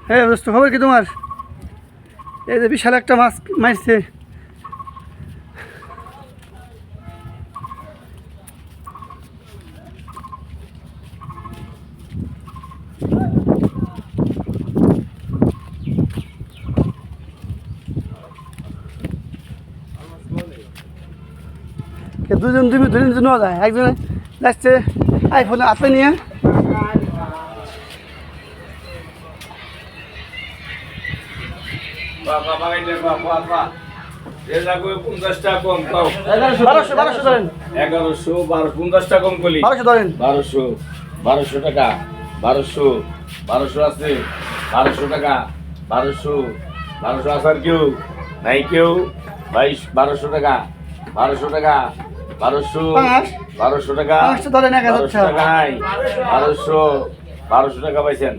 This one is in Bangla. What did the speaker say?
হ্যাঁ দোস্ত, খবর কি তোমার? এই যে বিশাল একটা মাছ মারছে। দুজন দুজন নেওয়া যায়, একজনে যাচ্ছে আইফোনে হাতে নিয়ে। বারোশো টাকা, 1200 আছে, 1200 টাকা, 1200 আসার কেউ নাই, কেউ 1200 টাকা, 1200 টাকা, 1200 টাকা, 1200 টাকা নাই, 1200 টাকা পাইছেন।